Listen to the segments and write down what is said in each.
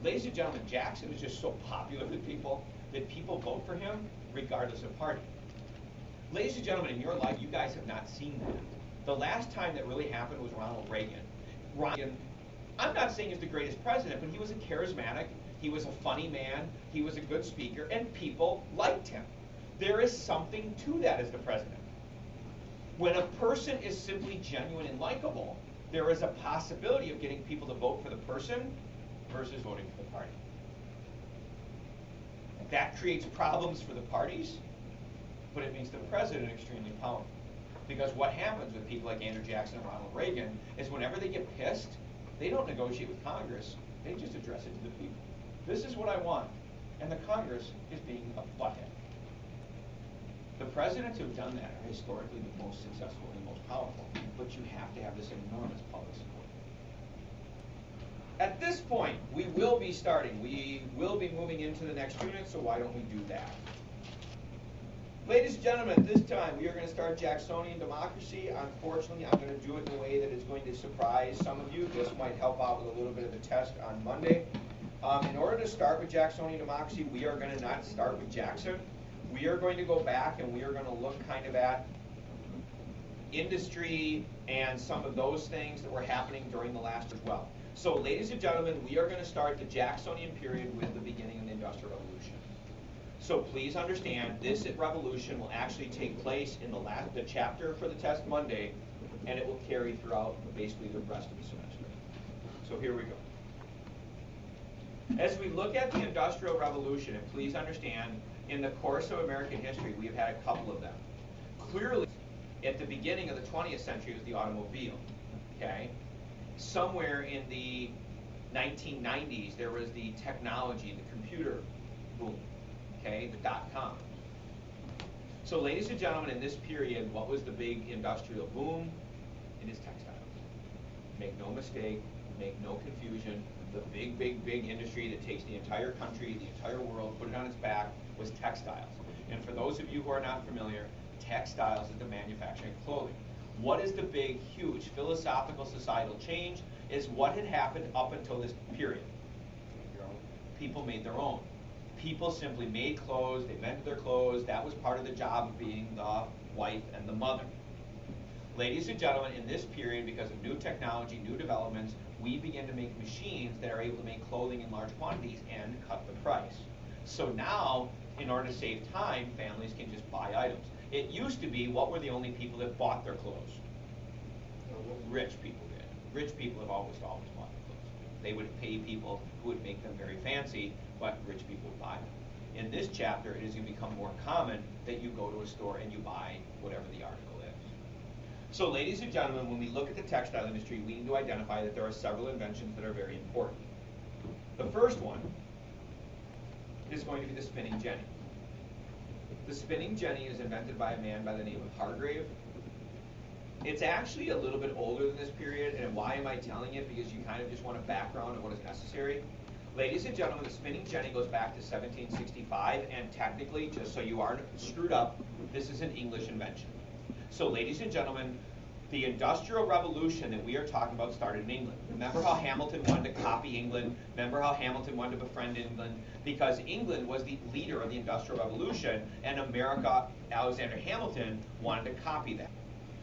Ladies and gentlemen, Jackson is just so popular with people that people vote for him regardless of party. Ladies and gentlemen, in your life, you guys have not seen that. The last time that really happened was Ronald Reagan. Reagan, I'm not saying he's the greatest president, but he was a charismatic, he was a funny man, he was a good speaker, and people liked him. There is something to that as the president. When a person is simply genuine and likable, there is a possibility of getting people to vote for the person versus voting for the party. That creates problems for the parties, but it makes the president extremely powerful. Because what happens with people like Andrew Jackson and Ronald Reagan is whenever they get pissed, they don't negotiate with Congress, they just address it to the people. This is what I want, and the Congress is being a butthead. The presidents who have done that are historically the most successful and most powerful, but you have to have this enormous public support. At this point, we will be starting. We will be moving into the next unit, so why don't we do that? Ladies and gentlemen, at this time, we are going to start Jacksonian democracy. Unfortunately, I'm going to do it in a way that is going to surprise some of you. This might help out with a little bit of the test on Monday. In order to start with Jacksonian democracy, we are going to not start with Jackson. We are going to go back and we are going to look kind of at industry and some of those things that were happening during the last as well. So, ladies and gentlemen, we are going to start the Jacksonian period with the beginning of the Industrial Revolution. So please understand, this revolution will actually take place in the chapter for the test Monday, and it will carry throughout basically the rest of the semester. So here we go. As we look at the Industrial Revolution, and please understand, in the course of American history, we have had a couple of them. Clearly, at the beginning of the 20th century, it was the automobile. Okay? Somewhere in the 1990s, there was the technology, the computer boom. Okay, the .com. So ladies and gentlemen, in this period, what was the big industrial boom? It is textiles. Make no mistake, make no confusion, the big, big, big industry that takes the entire country, the entire world, put it on its back, was textiles. And for those of you who are not familiar, textiles is the manufacturing of clothing. What is the big, huge philosophical societal change is what had happened up until this period. People made their own. People simply made clothes, they mended their clothes, that was part of the job of being the wife and the mother. Ladies and gentlemen, in this period, because of new technology, new developments, we begin to make machines that are able to make clothing in large quantities and cut the price. So now, in order to save time, families can just buy items. It used to be, what were the only people that bought their clothes? Rich people did. Rich people have always bought their clothes. They would pay people who would make them very fancy, but rich people would buy them. In this chapter, it is going to become more common that you go to a store and you buy whatever the article is. So ladies and gentlemen, when we look at the textile industry, we need to identify that there are several inventions that are very important. The first one is going to be the spinning jenny. The spinning jenny is invented by a man by the name of Hargrave. It's actually a little bit older than this period, and why am I telling it? Because you kind of just want a background of what is necessary. Ladies and gentlemen, the spinning jenny goes back to 1765, and technically, just so you aren't screwed up, this is an English invention. So ladies and gentlemen, the Industrial Revolution that we are talking about started in England. Remember how Hamilton wanted to copy England? Remember how Hamilton wanted to befriend England? Because England was the leader of the Industrial Revolution, and America, Alexander Hamilton, wanted to copy that.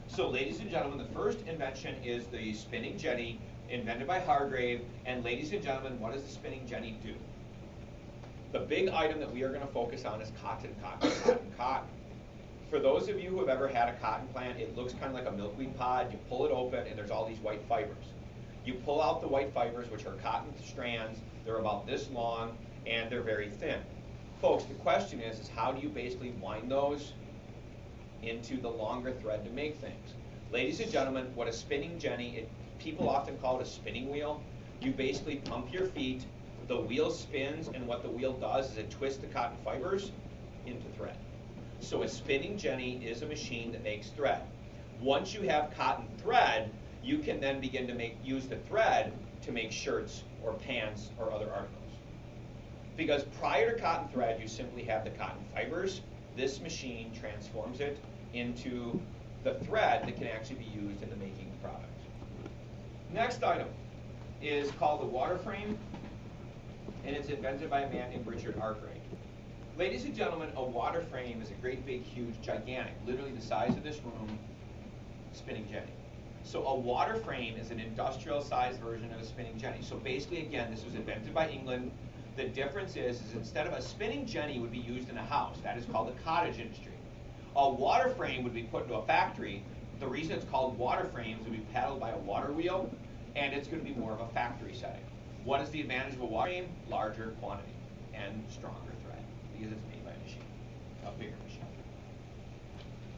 So ladies and gentlemen, the first invention is the spinning jenny, invented by Hargrave, and ladies and gentlemen, what does the spinning jenny do? The big item that we are going to focus on is cotton, cotton, cotton, cotton. For those of you who have ever had a cotton plant, it looks kind of like a milkweed pod. You pull it open and there's all these white fibers. You pull out the white fibers, which are cotton strands. They're about this long and they're very thin. Folks, the question is how do you basically wind those into the longer thread to make things? Ladies and gentlemen, what a spinning jenny, people often call it a spinning wheel. You basically pump your feet, the wheel spins, and what the wheel does is it twists the cotton fibers into thread. So a spinning jenny is a machine that makes thread. Once you have cotton thread, you can then begin to use the thread to make shirts or pants or other articles. Because prior to cotton thread, you simply have the cotton fibers. This machine transforms it into the thread that can actually be used in the making of products. Next item is called the water frame. and it's invented by a man named Richard Arkwright. Ladies and gentlemen, a water frame is a great big, huge, gigantic, literally the size of this room, spinning jenny. So a water frame is an industrial sized version of a spinning jenny. So basically, again, this was invented by England. The difference is instead of a spinning jenny would be used in a house. That is called the cottage industry. A water frame would be put into a factory. The reason it's called water frames would be paddled by a water wheel, and it's going to be more of a factory setting. What is the advantage of a water frame? Larger quantity and stronger thread, because it's made by a machine, a bigger machine.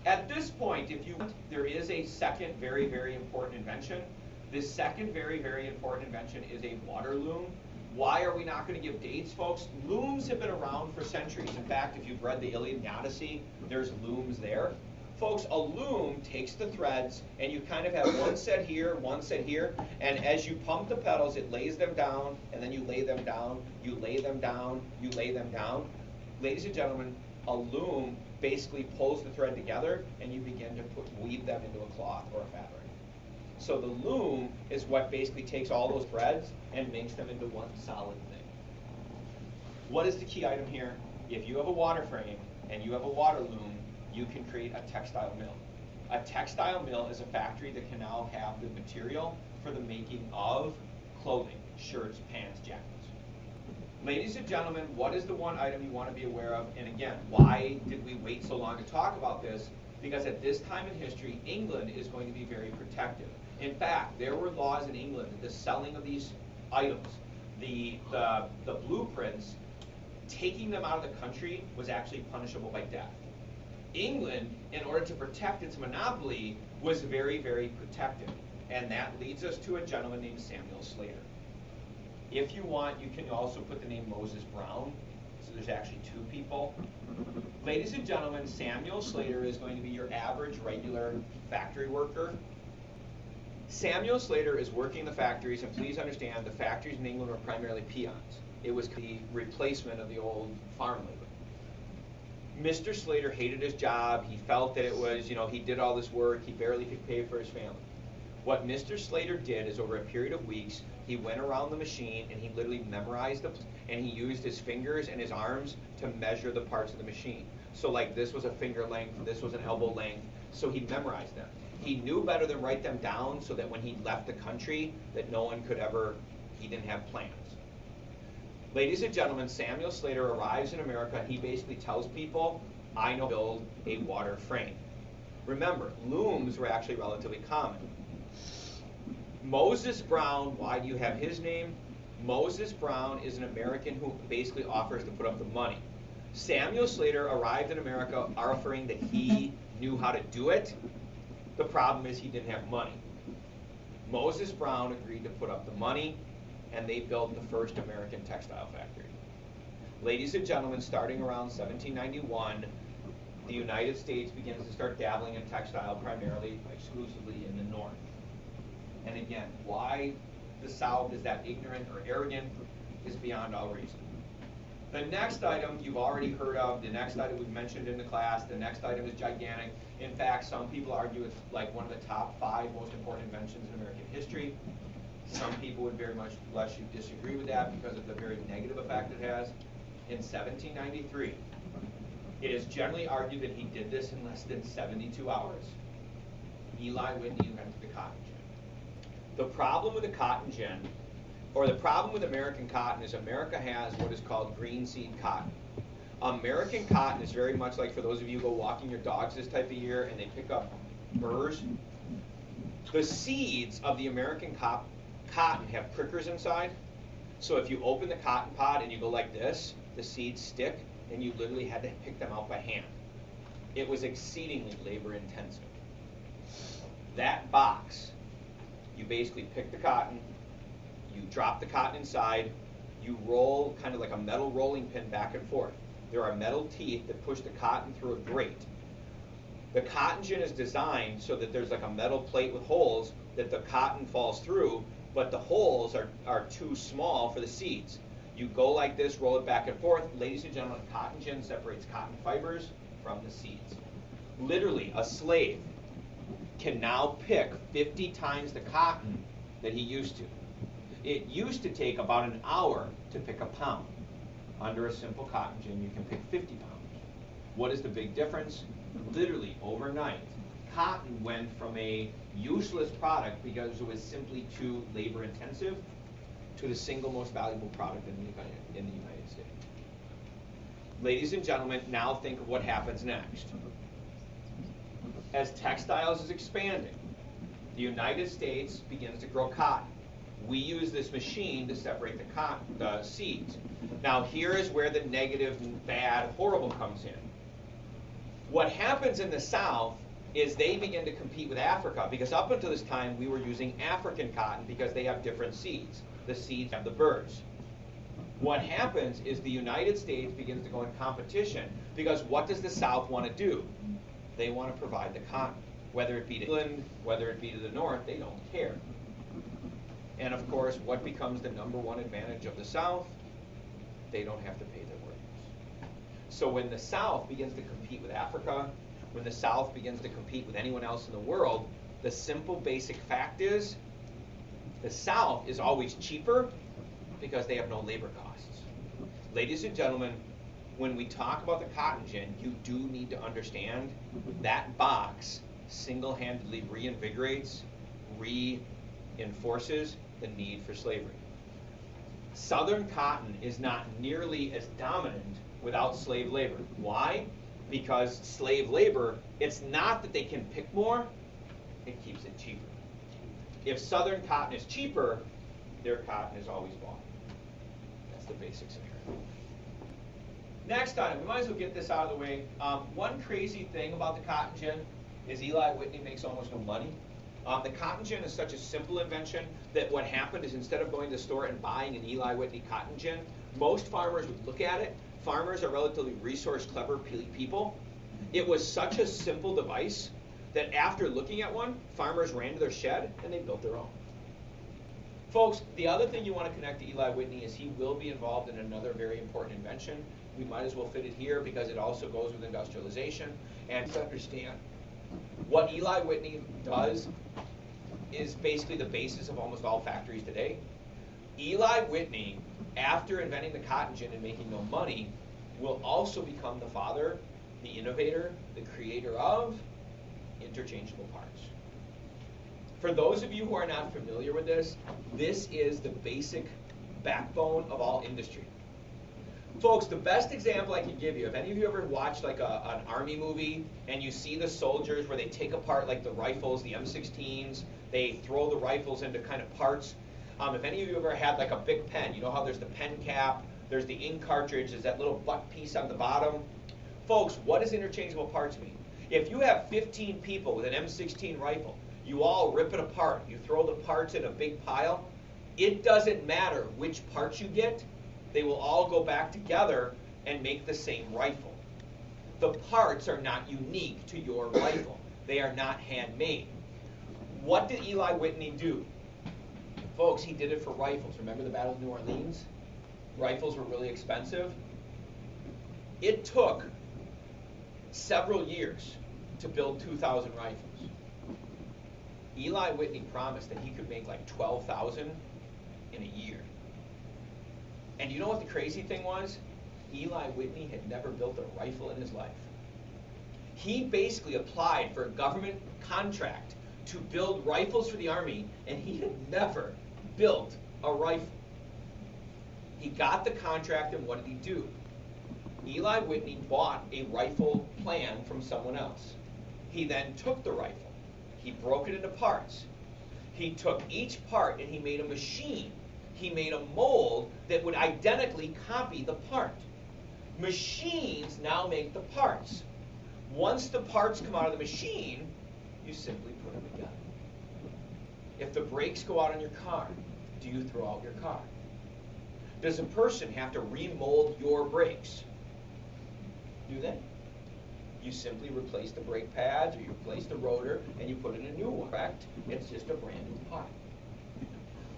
At this point, if you want, there is a second very, very important invention. This second very, very important invention is a water loom. Why are we not going to give dates, folks? Looms have been around for centuries. In fact, if you've read the Iliad and the Odyssey, there's looms there. Folks, a loom takes the threads, and you kind of have one set here, and as you pump the pedals, it lays them down, and then you lay them down, you lay them down, you lay them down. Ladies and gentlemen, a loom basically pulls the thread together, and you begin to weave them into a cloth or a fabric. So the loom is what basically takes all those threads and makes them into one solid thing. What is the key item here? If you have a water frame and you have a water loom, you can create a textile mill. A textile mill is a factory that can now have the material for the making of clothing, shirts, pants, jackets. Ladies and gentlemen, what is the one item you want to be aware of? And again, why did we wait so long to talk about this? Because at this time in history, England is going to be very protective. In fact, there were laws in England that the selling of these items, the blueprints, taking them out of the country was actually punishable by death. England, in order to protect its monopoly, was very, very protective. And that leads us to a gentleman named Samuel Slater. If you want, you can also put the name Moses Brown. So there's actually two people. Ladies and gentlemen, Samuel Slater is going to be your average, regular factory worker. Samuel Slater is working the factories, and please understand, the factories in England were primarily peons. It was the replacement of the old farm labor. Mr. Slater hated his job. He felt that it was, he did all this work. He barely could pay for his family. What Mr. Slater did is over a period of weeks, he went around the machine and he literally memorized them, and he used his fingers and his arms to measure the parts of the machine. So like this was a finger length, this was an elbow length, so he memorized them. He knew better than write them down so that when he left the country, that no one could ever, he didn't have plans. Ladies and gentlemen, Samuel Slater arrives in America and he basically tells people, I know how to build a water frame. Remember, looms were actually relatively common. Moses Brown, why do you have his name? Moses Brown is an American who basically offers to put up the money. Samuel Slater arrived in America offering that he knew how to do it. The problem is he didn't have money. Moses Brown agreed to put up the money, and they built the first American textile factory. Ladies and gentlemen, starting around 1791, the United States begins to start dabbling in textile, primarily, exclusively in the North. And again, why the South is that ignorant or arrogant is beyond all reason. The next item you've already heard of, the next item we've mentioned in the class, the next item is gigantic. In fact, some people argue it's like one of the top 5 most important inventions in American history. Some people would very much less you disagree with that because of the very negative effect it has. In 1793, it is generally argued that he did this in less than 72 hours. Eli Whitney invented the cotton gin. The problem with the cotton gin, or the problem with American cotton, is America has what is called green seed cotton. American cotton is very much like, for those of you who go walking your dogs this type of year and they pick up burrs, the seeds of the American cotton have prickers inside. So if you open the cotton pod and you go like this, the seeds stick, and you literally had to pick them out by hand. It was exceedingly labor intensive. That box, you basically pick the cotton, you drop the cotton inside, you roll kind of like a metal rolling pin back and forth. There are metal teeth that push the cotton through a grate. The cotton gin is designed so that there's like a metal plate with holes that the cotton falls through, but the holes are too small for the seeds. You go like this, roll it back and forth. Ladies and gentlemen, cotton gin separates cotton fibers from the seeds. Literally, a slave can now pick 50 times the cotton that he used to. It used to take about an hour to pick a pound. Under a simple cotton gin, you can pick 50 pounds. What is the big difference? Literally overnight, cotton went from a useless product because it was simply too labor intensive to the single most valuable product in the United States. Ladies and gentlemen, now think of what happens next. As textiles is expanding, the United States begins to grow cotton. We use this machine to separate the seeds. Now here is where the negative, bad, horrible comes in. What happens in the South is they begin to compete with Africa, because up until this time we were using African cotton because they have different seeds. The seeds have the burrs. What happens is the United States begins to go in competition, because what does the South want to do? They want to provide the cotton. Whether it be to England, whether it be to the North, they don't care. And of course, what becomes the #1 advantage of the South? They don't have to pay their workers. So when the South begins to compete with Africa, when the South begins to compete with anyone else in the world, the simple basic fact is the South is always cheaper because they have no labor costs. Ladies and gentlemen, when we talk about the cotton gin, you do need to understand that box single-handedly reinvigorates, reinforces the need for slavery. Southern cotton is not nearly as dominant without slave labor. Why? Because slave labor, it's not that they can pick more, it keeps it cheaper. If Southern cotton is cheaper, their cotton is always bought. That's the basics of it. Next item, we might as well get this out of the way. One crazy thing about the cotton gin is Eli Whitney makes almost no money. The cotton gin is such a simple invention that what happened is instead of going to the store and buying an Eli Whitney cotton gin, most farmers would look at it. Farmers are relatively resource clever people. It was such a simple device that after looking at one, farmers ran to their shed and they built their own. Folks, the other thing you want to connect to Eli Whitney is he will be involved in another very important invention. We might as well fit it here because it also goes with industrialization. And to understand, what Eli Whitney does is basically the basis of almost all factories today. Eli Whitney, after inventing the cotton gin and making no money, will also become the father, the innovator, the creator of interchangeable parts. For those of you who are not familiar with this is the basic backbone of all industry. Folks, the best example I can give you, if any of you ever watched like an army movie and you see the soldiers where they take apart like the rifles, the M16s, they throw the rifles into kind of parts. If any of you ever had like a big pen, you know how there's the pen cap, there's the ink cartridge, there's that little butt piece on the bottom. Folks, what does interchangeable parts mean? If you have 15 people with an M16 rifle, you all rip it apart, you throw the parts in a big pile, it doesn't matter which parts you get, they will all go back together and make the same rifle. The parts are not unique to your rifle. They are not handmade. What did Eli Whitney do? Folks, he did it for rifles. Remember the Battle of New Orleans? Rifles were really expensive. It took several years to build 2,000 rifles. Eli Whitney promised that he could make like 12,000 in a year. And you know what the crazy thing was? Eli Whitney had never built a rifle in his life. He basically applied for a government contract to build rifles for the Army, and he had never built a rifle. He got the contract, and what did he do? Eli Whitney bought a rifle plan from someone else. He then took the rifle. He broke it into parts. He took each part and he made a machine. He made a mold that would identically copy the part. Machines now make the parts. Once the parts come out of the machine, you simply put them together. If the brakes go out on your car, do you throw out your car? Does a person have to remold your brakes? Do they? You simply replace the brake pads, or you replace the rotor, and you put in a new one, correct? It's just a brand new part.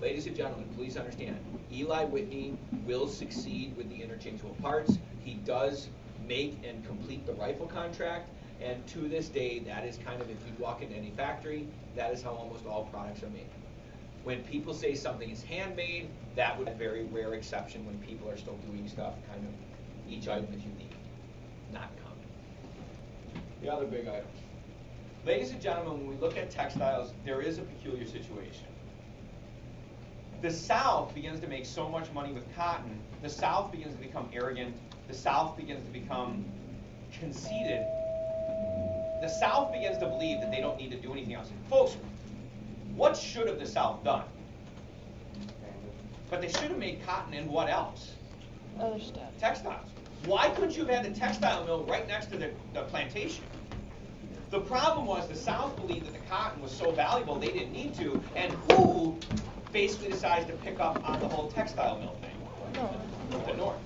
Ladies and gentlemen, please understand, Eli Whitney will succeed with the interchangeable parts. He does make and complete the rifle contract, and to this day, that is kind of, if you walk into any factory, that is how almost all products are made. When people say something is handmade, that would be a very rare exception when people are still doing stuff, kind of, each item is unique, not common. The other big items. Ladies and gentlemen, when we look at textiles, there is a peculiar situation. The South begins to make so much money with cotton, the South begins to become arrogant, the South begins to become conceited. The South begins to believe that they don't need to do anything else. Folks, what should have the South done? But they should have made cotton and what else? Other stuff. Textiles. Why couldn't you have had the textile mill right next to the plantation? The problem was the South believed that the cotton was so valuable they didn't need to, and who basically decides to pick up on the whole textile mill thing? No. The North.